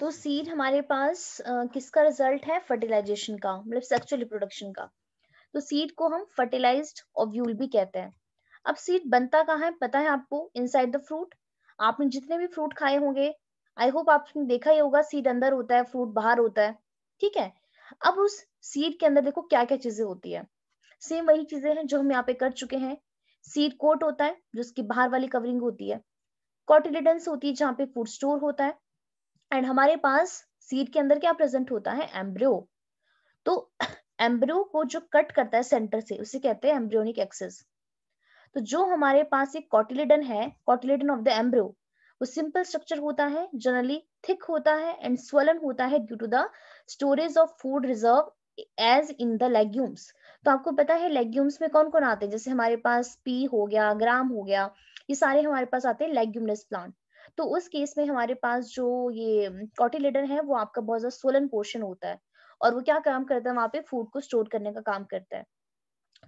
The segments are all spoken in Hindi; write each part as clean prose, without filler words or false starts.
तो सीड हमारे पास किसका रिजल्ट है? फर्टिलाइजेशन का, मतलब सेक्सुअल रिप्रोडक्शन का। तो सीड को हम फर्टिलाइज्ड ओव्यूल भी कहते हैं। अब सीड बनता कहाँ है पता है आपको? Inside the fruit. आपने जितने भी फ्रूट खाए होंगे, आई होप आपने देखा ही होगा, सीड अंदर होता है, फ्रूट बाहर होता है। ठीक है। अब उस सीड के अंदर देखो क्या क्या चीजें होती है। सेम वही चीजें हैं जो हम यहाँ पे कर चुके हैं। सीड कोट होता है जो उसकी बाहर वाली कवरिंग होती है। कॉटिलिडन्स होती है जहाँ पे फूड स्टोर होता है। एंड हमारे पास सीड के अंदर क्या प्रेजेंट होता है? एम्ब्रियो। तो एम्ब्रियो को जो कट करता है सेंटर से उसे कहते हैं एम्ब्रियोनिक एक्सिस। तो जो हमारे पास एक कॉटिलिडन है, कॉटिलिडन ऑफ द एम्ब्रियो, वो सिंपल स्ट्रक्चर होता है, जनरली थिक होता है एंड स्वलन होता है due to the storage of food reserve as in the legumes. तो आपको पता है लेग्यूम्स में कौन कौन आते हैं? जैसे हमारे पास पी हो गया, ग्राम हो गया, ये सारे हमारे पास आते हैं लेग्यूमिनस प्लांट। तो उस केस में हमारे पास जो ये कॉटिलिडन है वो आपका बहुत ज्यादा स्वलन पोर्शन होता है, और वो क्या काम करता है? वहां पे फूड को स्टोर करने का काम करता है।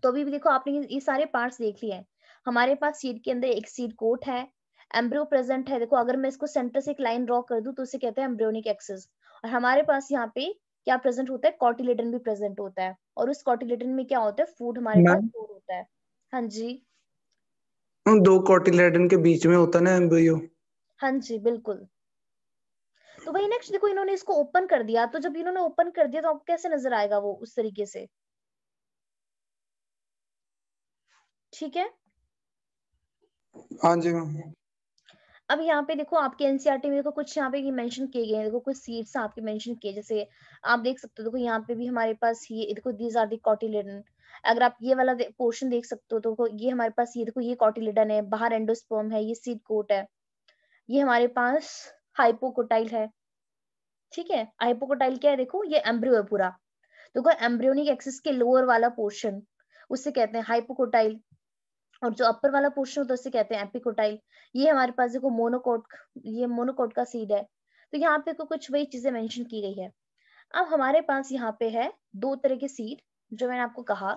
तो अभी भी देखो आपने ये सारे पार्ट्स देख लिए हैं। हमारे पास सीड के अंदर एक सीड कोट है, एम्ब्रियो प्रेजेंट है। देखो अगर मैं इसको सेंटर से एक लाइन ड्रॉ कर दूं तो उसे कहते हैं एम्ब्रियोनिक एक्सिस। और हमारे पास यहाँ पे क्या प्रेजेंट होता है? कॉटिलेडन भी प्रेजेंट होता है, और उस कॉटिलेडन में क्या होता है? फूड हमारे पास मैम स्टोर होता है। हाँ जी। उन दो कोटिलेडन के बीच में होता ना एम्ब्रियो। हाँ जी बिल्कुल। तो वही नेक्स्ट देखो इन्होंने इसको ओपन कर दिया, तो जब इन्होंने ओपन कर दिया तो आपको कैसे नजर आएगा वो उस तरीके से? ठीक है। हाँ जी मैम। अब यहाँ पे देखो आपके एनसीईआरटी में देखो कुछ यहाँ पे मेंशन किए गए हैं। देखो कुछ सीड्स आपके मेंशन किए, जैसे आप देख सकते हो। देखो यहाँ पे भी हमारे पास ये देखो दीज आर दी कॉटिलिडन। अगर आप ये वाला पोर्शन देख सकते हो तो देखो ये हमारे पास ये देखो ये कॉटिलिडन है, बाहर एंडोस्पर्म है, ये सीड कोट है, ये हमारे पास हाइपोकोटाइल है। ठीक है। हाइपोकोटाइल क्या है? देखो ये एम्ब्रियो है पूरा। देखो एम्ब्रियोनिक एक्सिस के लोअर वाला पोर्शन उससे कहते हैं हाइपोकोटाइल, और जो अपर वाला पोर्शन होता है उसे कहते हैं एपिकोटाइल। ये हमारे पास देखो मोनोकोट, ये मोनोकोट का सीड है। तो यहाँ पे कुछ वही चीजें मेंशन की गई है। अब हमारे पास यहाँ पे है दो तरह के सीड, जो मैंने आपको कहा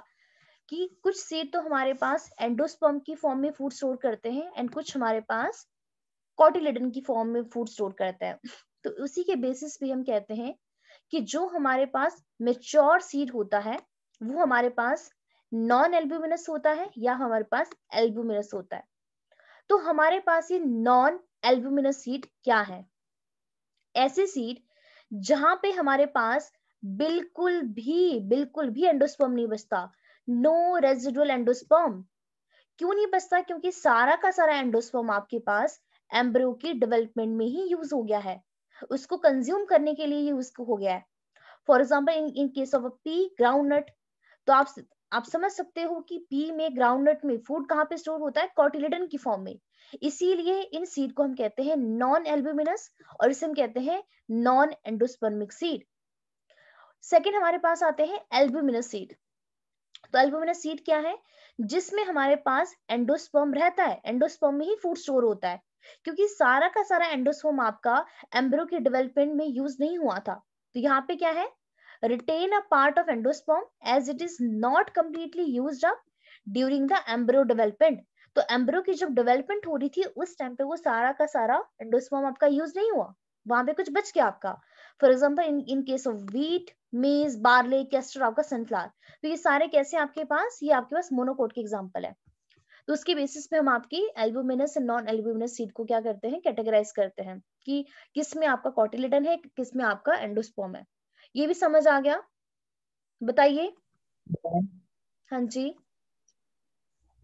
कि कुछ सीड तो हमारे पास एंडोस्पर्म की फॉर्म में फूड स्टोर करते हैं, एंड कुछ हमारे पास कॉटिलिडन की फॉर्म में फूड स्टोर करते हैं। तो उसी के बेसिस पे हम कहते हैं कि जो हमारे पास मेच्योर सीड होता है वो हमारे पास नॉन एल्ब्यूमिनस होता है या हमारे पास एल्ब्यूमिनस होता है। तो हमारे पास ये नॉन एल्ब्यूमिनस सीड क्या है? ऐसे सीड जहां पे हमारे पास बिल्कुल भी एंडोस्पर्म नहीं बचता, नो रेजिडुअल एंडोस्पर्म। क्यों नहीं बचता? क्योंकि सारा का सारा एंडोस्पर्म आपके पास एम्ब्रियो की डेवलपमेंट में ही यूज हो गया है, उसको कंज्यूम करने के लिए यूज हो गया है। For example in case of a P groundnut, तो आप समझ सकते हो कि पी में ग्राउंडनट में फूड कहाँ पे स्टोर होता है? कॉटिलिडन की फॉर्म में। इसीलिए इन सीड को हम कहते हैं नॉन एल्ब्यूमिनस, और इसे हम कहते हैं नॉन एंडोस्पर्मिक सीड। सेकेंड हमारे पास आते हैं एल्ब्यूमिनस सीड। तो एल्ब्यूमिनस सीड क्या है? जिसमें हमारे पास एंडोस्पर्म रहता है, एंडोस्पर्म में ही फूड स्टोर होता है, क्योंकि सारा का सारा एंडोस्पर्म आपका एम्ब्रियो के डेवलपमेंट में यूज नहीं हुआ था। तो यहाँ पे क्या है? retain a part of endosperm as it is not completely used up during the embryo development। तो एम्ब्रियो की जब डेवलपमेंट हो रही थी उस टाइम पे वो सारा का सारा एंडोस्पर्म आपका यूज नहीं हुआ, वहां पे कुछ बच गया आपका। For example in case of wheat, मेज, बार्ले, केस्टर, आपका सनफ्लावर, तो ये सारे कैसे आपके पास? ये आपके पास मोनोकोट के एग्जाम्पल है। तो उसके बेसिस पे हम आपकी albuminous and non albuminous seed को क्या करते हैं? कैटेगराइज करते हैं कि किस में आपका कॉटिलिडन है, किस में आपका एंडोस्पर्म है। ये भी समझ आ गया? बताइए। हाँ जी।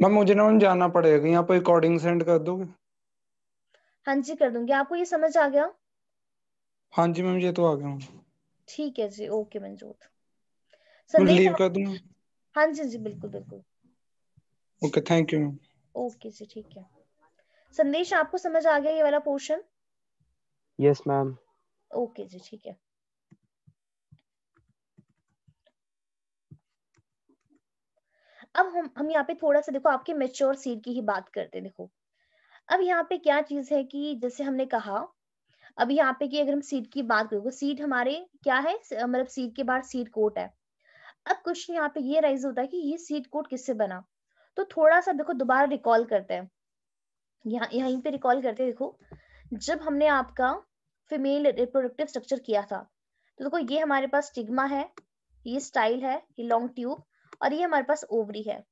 मैम मुझे ना मैम जाना पड़ेगा, यहाँ पे रिकॉर्डिंग सेंड कर दोगे? हाँ जी कर दूंगी। आपको ये समझ आ गया? हाँ जी मैम, ये तो आ गया हूँ। ठीक है जी, ओके मंजूर। मैं संदेश लीव आप। कर दूँ? हाँ जी जी बिल्कुल बिल्कुल। Okay, thank you ma'am. Okay जी ठीक है। संदेश आपको समझ आ गया ये वाला पोर्शन? Yes ma'am. ओके जी ठीक है। अब हम यहाँ पे थोड़ा सा देखो आपके मेच्योर सीड की ही बात करते हैं। देखो अब यहाँ पे क्या चीज है कि जैसे हमने कहा अब यहाँ पे कि अगर हम सीड की बात करें, सीड हमारे क्या है? मतलब सीड के बाद सीड कोट है। अब क्वेश्चन यहाँ पे ये राइज होता है कि ये सीड कोट किससे बना? तो थोड़ा सा देखो दोबारा रिकॉल करते हैं, यहाँ यहीं पे रिकॉल करते हैं। देखो जब हमने आपका फीमेल रिप्रोडक्टिव स्ट्रक्चर किया था। तो देखो ये हमारे पास स्टिग्मा है, ये स्टाइल है, ये लॉन्ग ट्यूब, और ये हमारे पास ओवरी है।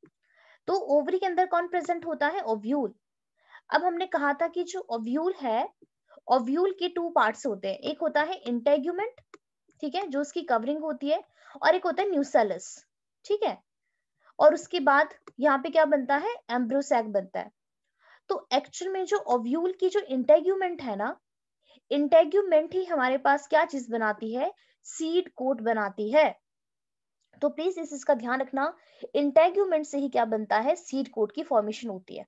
तो ओवरी के अंदर कौन प्रेजेंट होता है? ओव्यूल। अब हमने कहा था कि जो ओव्यूल है, ओव्यूल के 2 पार्ट्स होते हैं, एक होता है इंटेग्यूमेंट, ठीक है, जो उसकी कवरिंग होती है, और एक होता है न्यूसेलस, ठीक है। और उसके बाद यहाँ पे क्या बनता है? एम्ब्रोसैक बनता है। तो एक्चुअल में जो ओव्यूल की जो इंटेग्यूमेंट है ना, इंटेग्यूमेंट ही हमारे पास क्या चीज बनाती है? सीड कोट बनाती है। तो प्लीज इसका ध्यान रखना, इंटेग्यूमेंट से ही क्या बनता है? सीड कोट की फॉर्मेशन होती है।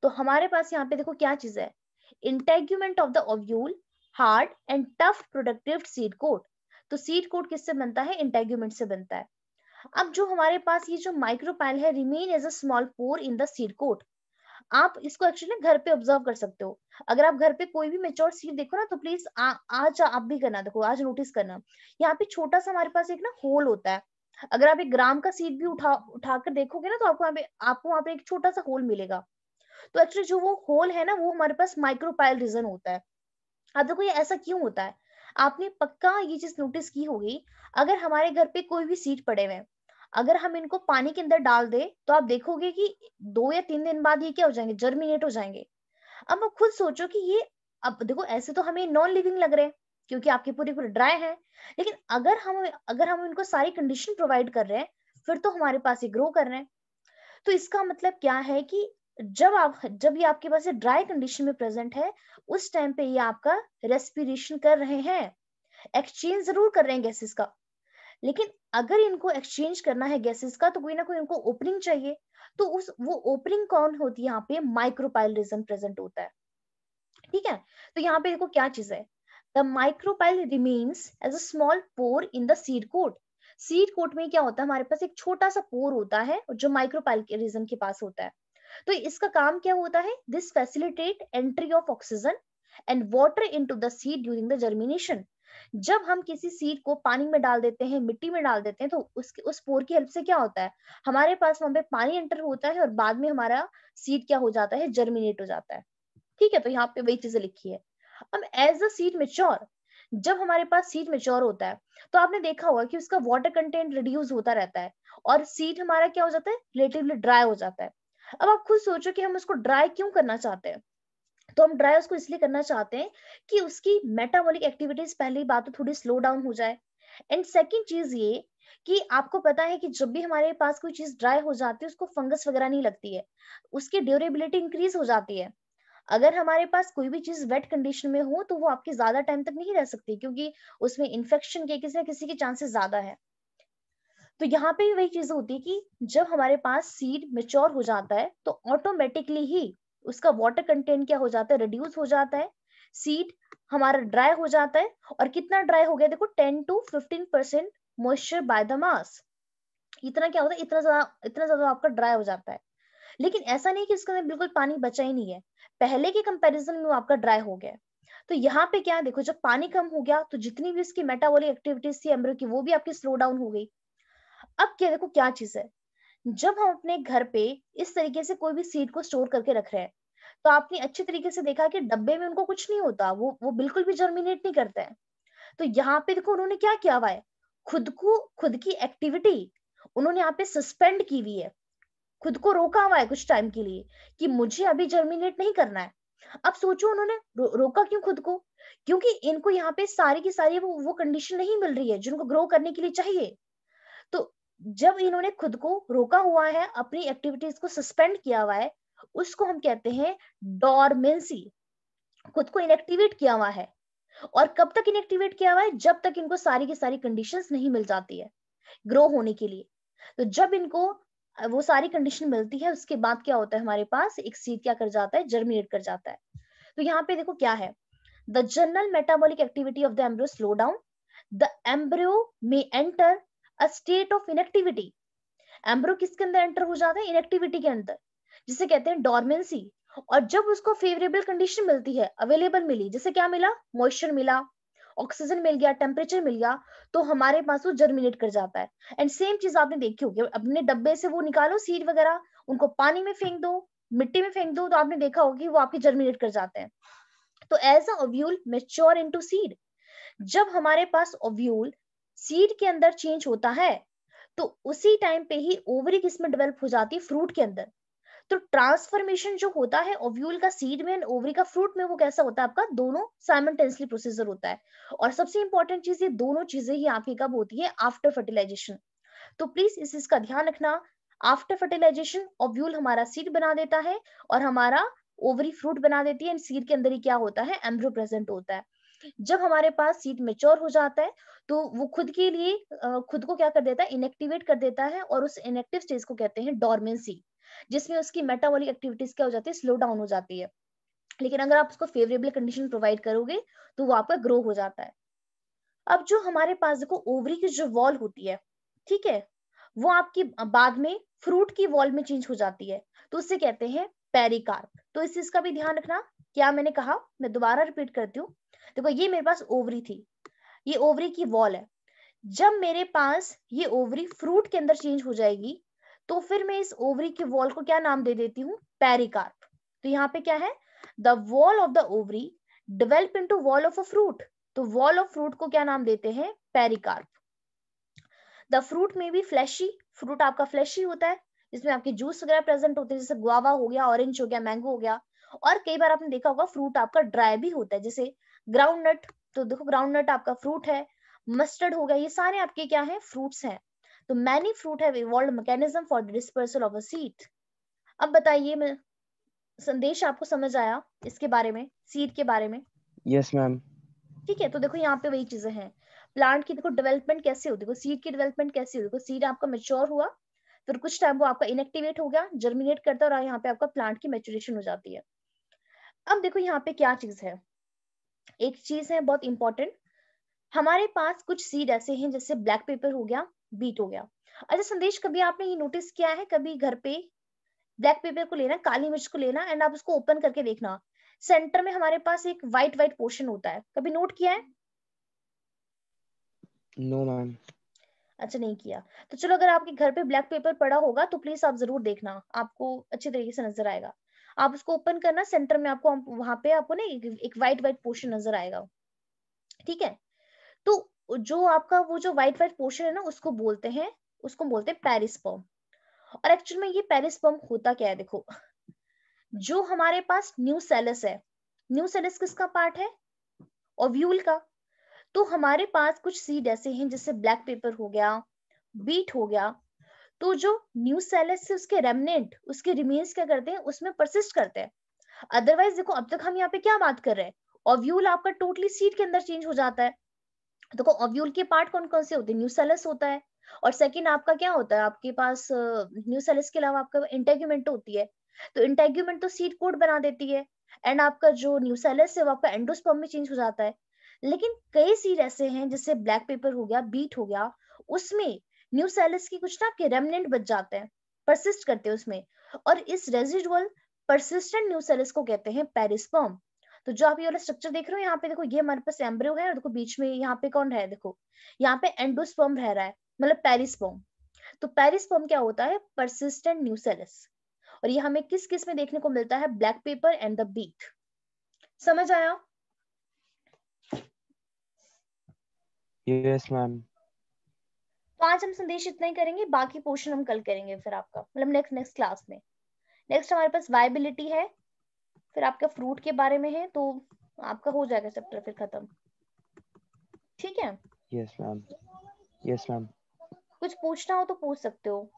तो हमारे पास यहाँ पे देखो क्या चीज है? Integument of the ovule, hard and tough productive seed coat. तो सीड कोट किससे बनता है? इंटेग्यूमेंट से बनता है। अब जो हमारे पास ये जो माइक्रोपाइल है, remain as a small pore in the seed coat. आप इसको एक्चुअली घर पे ऑब्जर्व कर सकते हो। अगर आप घर पे कोई भी मेच्योर सीड देखो ना, तो प्लीज आज आप भी करना, देखो आज नोटिस करना, यहाँ पे छोटा सा हमारे पास एक ना होल होता है। अगर आप 1 ग्राम का सीड भी उठाकर देखोगे ना, तो आपको वहाँ पे एक छोटा सा होल मिलेगा। तो एक्चुअली जो वो होल है ना, वो हमारे पास माइक्रोपाइल रीजन होता है। अब देखो ये ऐसा क्यों होता है? आपने पक्का ये चीज नोटिस की होगी, अगर हमारे घर पे कोई भी सीड पड़े हुए हैं, अगर हम इनको पानी के अंदर डाल दे, तो आप देखोगे कि 2 या 3 दिन बाद ये क्या हो जाएंगे? जर्मिनेट हो जाएंगे। अब आप खुद सोचो कि ये, अब देखो ऐसे तो हमें नॉन लिविंग लग रहे हैं, क्योंकि आपके पूरे पूरे ड्राई है, लेकिन अगर हम इनको सारी कंडीशन प्रोवाइड कर रहे हैं, फिर तो हमारे पास ये ग्रो कर रहे हैं। तो इसका मतलब क्या है कि जब ये आपके पास ड्राई कंडीशन में प्रेजेंट है, उस टाइम पे ये आपका रेस्पिरेशन कर रहे हैं, एक्सचेंज जरूर कर रहे हैं गैसेस का। लेकिन अगर इनको एक्सचेंज करना है गैसेस का, तो कोई ना कोई इनको ओपनिंग चाहिए। तो वो ओपनिंग कौन होती है? यहाँ पे माइक्रोपाइल रीजन प्रेजेंट होता है, ठीक है। तो यहाँ पे देखो क्या चीज है, the micropyle remains as a small pore in the seed coat. Seed coat में क्या होता है? हमारे पास एक छोटा सा पोर होता है, जो माइक्रोपाइल के रीजन के पास होता है। तो इसका काम क्या होता है? This facilitate entry of oxygen and water into the seed during the germination. जब हम किसी सीड को पानी में डाल देते हैं, मिट्टी में डाल देते हैं, तो उस पोर की हेल्प से क्या होता है? हमारे पास वहां पे पानी एंटर होता है, और बाद में हमारा सीड क्या हो जाता है? जर्मिनेट हो जाता है, ठीक है। तो यहाँ पे वही चीजें लिखी है। अब एज द सीड मेच्योर, जब हमारे पास सीड मेच्योर होता है, तो आपने देखा होगा कि उसका वाटर कंटेंट रिड्यूस होता रहता है, और सीड हमारा क्या हो जाता है? रिलेटिवली ड्राई हो जाता है। अब आप खुद सोचो कि हम उसको ड्राई क्यों करना चाहते हैं? तो हम ड्राई उसको इसलिए करना चाहते हैं कि उसकी मेटाबॉलिक एक्टिविटीज, पहली बात तो थोड़ी स्लो डाउन हो जाए, एंड सेकंड चीज ये कि आपको पता है कि जब भी हमारे पास कोई चीज ड्राई हो जाती है, उसको फंगस वगैरह नहीं लगती है, उसकी ड्यूरेबिलिटी इंक्रीज हो जाती है। अगर हमारे पास कोई भी चीज वेट कंडीशन में हो, तो वो आपके ज्यादा टाइम तक नहीं रह सकती, क्योंकि उसमें इन्फेक्शन के किसी न किसी के चांसेस ज्यादा है। तो यहाँ पे भी वही चीज होती है कि जब हमारे पास सीड मेच्योर हो जाता है, तो ऑटोमेटिकली ही उसका वाटर कंटेंट क्या हो जाता है? रिड्यूस हो जाता है, सीड हमारा ड्राई हो जाता है। और कितना ड्राई हो गया? देखो 10 to 15% moisture by the mass. इतना क्या होता है? इतना ज्यादा आपका ड्राई हो जाता है। लेकिन ऐसा नहीं कि इसके अंदर बिल्कुल पानी बचा ही नहीं है, पहले के कंपैरिजन में वो आपका ड्राई हो गया। तो यहाँ पे क्या है? देखो जब पानी कम हो गया, तो जितनी भी इसकी मेटाबॉलिक एक्टिविटीज थी एम्ब्रियो की, वो भी आपकी स्लो डाउन हो गई। अब क्या, देखो क्या चीज है, जब हम अपने घर पे इस तरीके से कोई भी सीड को स्टोर करके रख रहे हैं, तो आपने अच्छे तरीके से देखा कि डब्बे में उनको कुछ नहीं होता, वो बिल्कुल भी जर्मिनेट नहीं करते हैं। तो यहाँ पे देखो उन्होंने क्या किया हुआ है? खुद की एक्टिविटी उन्होंने यहाँ पे सस्पेंड की हुई है, खुद को रोका हुआ है कुछ टाइम के लिए, कि मुझे अभी जर्मिनेट नहीं करना है। अब सोचो उन्होंने रोका क्यों खुद को? क्योंकि इनको यहाँ पे सारी की सारी वो कंडीशन नहीं मिल रही है जिनको ग्रो करने के लिए चाहिए। तो जब इन्होंने खुद को रोका हुआ है, अपनी एक्टिविटीज को सस्पेंड किया हुआ है, उसको हम कहते हैं डॉर्मेंसी। खुद को इनएक्टिवेट किया हुआ है। और कब तक इनएक्टिवेट किया हुआ है? जब तक इनको सारी की सारी कंडीशंस नहीं मिल जाती है ग्रो होने के लिए। तो जब इनको वो सारी कंडीशन मिलती है, उसके बाद क्या होता है? हमारे पास एक सीड क्या कर जाता है? जर्मिनेट कर जाता है। तो यहाँ पे देखो क्या है, the general metabolic activity of the embryo slow down, the embryo में enter a state of inactivity. Embryo किसके अंदर एंटर हो जाता है? इनएक्टिविटी के अंदर, जिसे कहते हैं डॉर्मेंसी। और जब उसको फेवरेबल कंडीशन मिलती है, अवेलेबल मिली, जैसे क्या मिला? मॉइस्चर मिला, ऑक्सीजन मिल गया, टेम्परेचर मिल गया, तो हमारे पास वो जर्मिनेट कर जाता है। एंड सेम चीज आपने देखी होगी, अपने डब्बे से वो निकालो सीड वगैरह, उनको पानी में फेंक दो, मिट्टी में फेंक दो, तो आपने देखा होगा कि वो आपके जर्मिनेट कर जाते हैं। तो as a ovule mature into seed, जब हमारे पास ओव्यूल सीड के अंदर चेंज होता है तो उसी टाइम पे ही ओवरी किसमें डेवलप हो जाती है, फ्रूट के अंदर। तो ट्रांसफॉर्मेशन जो होता है ओव्यूल का सीड में एंड ओवरी का फ्रूट में, वो कैसा होता है आपका, दोनों साइमल्टेनियसली प्रोसीजर होता है। और सबसे इंपॉर्टेंट चीज, ये दोनों चीजें ही आपकी कब होती है, आफ्टर फर्टिलाइजेशन। तो प्लीज इस चीज का ध्यान रखना, आफ्टर फर्टिलाइजेशन ओव्यूल हमारा सीड बना देता है और हमारा ओवरी फ्रूट बना देती है, एंड सीड के अंदर ही क्या होता है, एम्ब्रियो प्रेजेंट होता है। जब हमारे पास सीड मेच्योर हो जाता है तो वो खुद के लिए खुद को क्या कर देता है, इनएक्टिवेट कर देता है, और उस इनएक्टिव स्टेज को कहते हैं डोरमेंसी, जिसमें उसकी मेटाबॉलिक एक्टिविटीज क्या हो जाती है, स्लो डाउन हो जाती है। लेकिन अगर आप उसको फेवरेबल कंडीशन प्रोवाइड करोगे तो वो आपका ग्रो हो जाता है। अब जो हमारे पास देखो ओवरी की जो वॉल होती है, ठीक है, वो आपकी बाद में फ्रूट की वॉल में चेंज हो जाती है, तो उससे कहते हैं पेरिकार्प। तो इस चीज का भी ध्यान रखना। क्या मैंने कहा, मैं दोबारा रिपीट करती हूँ। देखो ये मेरे पास ओवरी थी, ये ओवरी की वॉल है। जब मेरे पास ये ओवरी फ्रूट के अंदर चेंज हो जाएगी तो फिर मैं इस ओवरी की वॉल को क्या नाम दे देती हूँ, पेरिकार्प। तो यहाँ पे क्या है, the wall of the ovary develop into wall of a fruit, तो वॉल ऑफ फ्रूट को क्या नाम देते हैं, पेरिकार्प। द फ्रूट में भी फ्लैशी, फ्रूट आपका फ्लैशी होता है, जिसमें आपके जूस वगैरह प्रेजेंट होते हैं, जैसे गुआवा हो गया, ऑरेंज हो गया, मैंगो हो गया। और कई बार आपने देखा होगा फ्रूट आपका ड्राई भी होता है, जैसे ग्राउंड नट। तो देखो ग्राउंड नट आपका फ्रूट है, मस्टर्ड हो गया, ये सारे आपके क्या है, फ्रूट्स हैं। तो many fruit have evolved mechanism for the dispersal of a seed. अब बताइए, मैं संदेश आपको समझ आया इसके बारे में, सीड के बारे में? Yes, ma'am. ठीक है, तो देखो यहाँ पे वही चीजें हैं। प्लांट की देखो डेवलपमेंट कैसे होती है, सीड की डेवलपमेंट कैसे होती है, सीड आपका मेच्योर हुआ, फिर कुछ टाइम वो आपका इनएक्टिवेट हो गया, जर्मिनेट करता है, और यहाँ पे आपका प्लांट की मैच्योरेशन हो जाती है। अब देखो यहाँ पे क्या चीज है, एक चीज है बहुत इंपॉर्टेंट। हमारे पास कुछ सीड ऐसे हैं, जैसे ब्लैक पेपर हो गया, बीट हो गया। अच्छा संदेश, कभी आपने ये नोटिस किया है, कभी घर पे ब्लैक पेपर को लेना, काली मिर्च को लेना, एंड आप उसको ओपन करके देखना, सेंटर में हमारे पास एक व्हाइट व्हाइट पोर्शन होता है, कभी नोट किया है? No, ma'am. अच्छा नहीं किया, तो चलो अगर आपके घर पे ब्लैक पेपर पड़ा होगा तो प्लीज आप जरूर देखना, आपको अच्छे तरीके से नजर आएगा। आप उसको ओपन करना, सेंटर में आपको वहां पे आपको ना एक व्हाइट व्हाइट पोर्शन नजर आएगा, ठीक है। तो जो आपका वो जो व्हाइट व्हाइट पोर्शन है ना, उसको बोलते हैं पेरिस्पर्म। और एक्चुअल में ये पेरिस्पर्म होता क्या है, देखो जो हमारे पास न्यूसेलस है, न्यूसेलस किसका पार्ट है, ओव्यूल का। तो हमारे पास कुछ सीड ऐसे हैं, जैसे ब्लैक पेपर हो गया, बीट हो गया, तो जो न्यूसेलस से उसके रेमनेंट, उसके रिमेन्स क्या करते हैं, उसमें परसिस्ट करते हैं। अदरवाइज देखो अब तक हम यहाँ पे क्या बात कर रहे हैं, ओव्यूल आपका टोटली सीड के अंदर चेंज हो जाता है। देखो ओव्यूल के पार्ट कौन कौन से होते हैं, न्यूसेलस होता है, और सेकंड आपका क्या होता है, आपके पास न्यूसेलस के अलावा आपका इंटेग्यूमेंट होती है। तो इंटेग्यूमेंट तो सीड कोड बना देती है, एंड आपका जो न्यूसेलस है वो आपका एंडोस्पर्म में चेंज हो जाता है। लेकिन कई सीड ऐसे हैं, जैसे ब्लैक पेपर हो गया, बीट हो गया, उसमें न्यूसेलस की कुछ ना आपके रेमनेंट बच जाते हैं, परसिस्ट करते हैं उसमें, और इस रेजिडुअल परसिस्टेंट न्यूसेलस को कहते हैं पेरिस्पर्म। तो जो आप ये वाला स्ट्रक्चर देख रहे हो यहाँ पे, देखो ये हमारे पास एम्ब्रियो है, और देखो बीच में यहाँ पे कौन है, देखो यहाँ पे एंडोस्पर्म रह रहा है, मतलब पेरिस्पर्म। तो पेरिस्पर्म क्या होता है, परसिस्टेंट न्यूसेलस। और ये हमें किस किस में देखने को मिलता है, black pepper and the beet. समझ आया? Yes, ma'am. तो आज हम संदेश इतना ही करेंगे, बाकी पोर्शन हम कल करेंगे, फिर आपका मतलब नेक्स्ट क्लास में। नेक्स्ट हमारे पास वायबिलिटी है, फिर आपका फ्रूट के बारे में है, तो आपका हो जाएगा चैप्टर फिर खत्म, ठीक है। Yes, ma'am. Yes, ma'am. कुछ पूछना हो तो पूछ सकते हो।